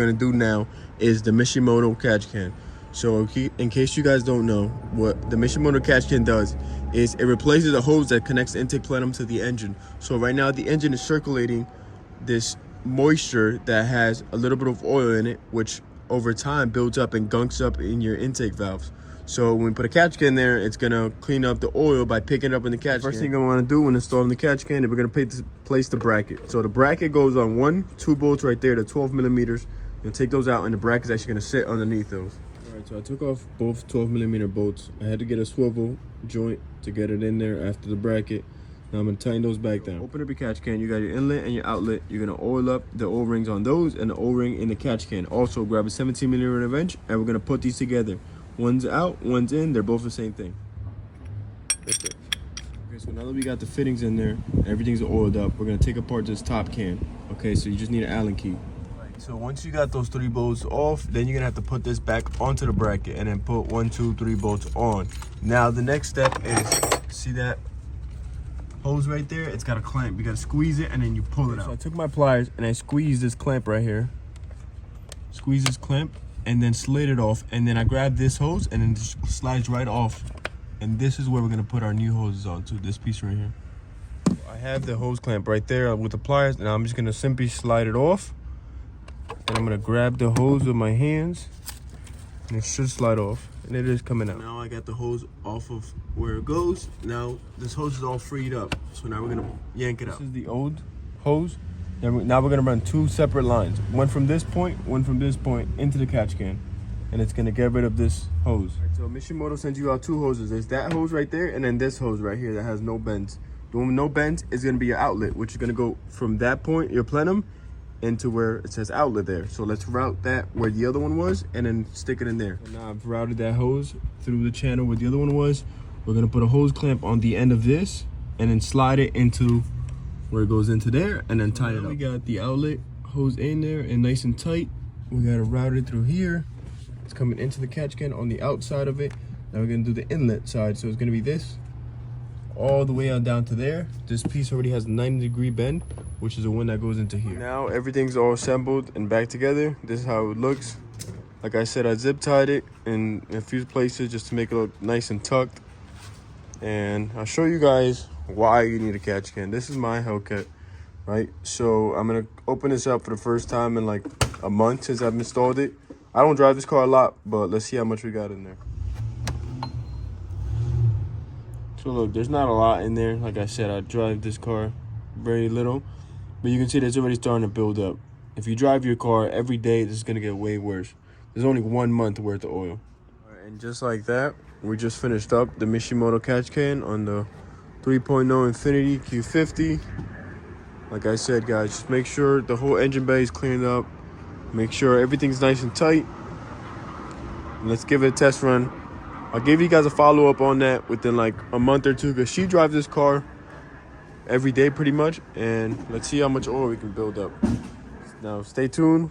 Gonna do now is the Mishimoto catch can. So in case you guys don't know, what the Mishimoto catch can does is it replaces the hose that connects the intake plenum to the engine. So right now the engine is circulating this moisture that has a little bit of oil in it, which over time builds up and gunks up in your intake valves. So when we put a catch can there, it's gonna clean up the oil by picking it up in the catch can. First thing I wanna do when installing the catch can is we're gonna place the bracket. So the bracket goes on two bolts right there, the 12 millimeters. You'll take those out and the bracket's actually gonna sit underneath those. All right, so I took off both 12 millimeter bolts. I had to get a swivel joint to get it in there after the bracket. Now I'm gonna tighten those back down. Open up your catch can, you got your inlet and your outlet. You're gonna oil up the O-rings on those and the O-ring in the catch can. Also grab a 17 millimeter wrench and we're gonna put these together. One's out, one's in, they're both the same thing. That's it. Okay, so now that we got the fittings in there, everything's oiled up, we're gonna take apart this top can. Okay, so you just need an Allen key. So once you got those 3 bolts off, then you're gonna have to put this back onto the bracket and then put 1, 2, 3 bolts on. Now the next step is, see that hose right there? It's got a clamp. You gotta squeeze it and then you pull it out. So I took my pliers and I squeezed this clamp right here. Squeeze this clamp and then slid it off. And then I grabbed this hose and then just slides right off. And this is where we're gonna put our new hoses onto, this piece right here. I have the hose clamp right there with the pliers and I'm just gonna simply slide it off. And I'm gonna grab the hose with my hands and it should slide off. And it is coming out. Now I got the hose off of where it goes. Now this hose is all freed up. So now we're gonna yank it out. This is the old hose. Now we're gonna run 2 separate lines. One from this point into the catch can. And it's gonna get rid of this hose. Right, so Mishimoto sends you out 2 hoses. There's that hose right there and then this hose right here that has no bends. The one with no bends is gonna be your outlet, which is gonna go from that point, your plenum, into where it says outlet there. So let's route that where the other one was and then stick it in there. So now I've routed that hose through the channel where the other one was. We're gonna put a hose clamp on the end of this and then slide it into where it goes into there and then tie it up. We got the outlet hose in there and nice and tight. We got it routed through here. It's coming into the catch can on the outside of it. Now we're gonna do the inlet side. So it's gonna be this all the way on down to there. This piece already has a 90-degree bend, which is the one that goes into here. Now everything's all assembled and back together. This is how it looks. Like I said, I zip tied it in a few places just to make it look nice and tucked. And I'll show you guys why you need a catch can. This is my Hellcat, right? So I'm gonna open this up for the first time in like a month since I've installed it. I don't drive this car a lot, but let's see how much we got in there. So look, there's not a lot in there. Like I said, I drive this car very little, but you can see that it's already starting to build up. If you drive your car every day, this is gonna get way worse. There's only 1 month worth of oil. All right, and just like that, we just finished up the Mishimoto catch can on the 3.0 Infinity Q50. Like I said, guys, just make sure the whole engine bay is cleaned up. Make sure everything's nice and tight. And let's give it a test run. I'll give you guys a follow-up on that within like a month or two because she drives this car every day pretty much. And let's see how much oil we can build up. Now, stay tuned.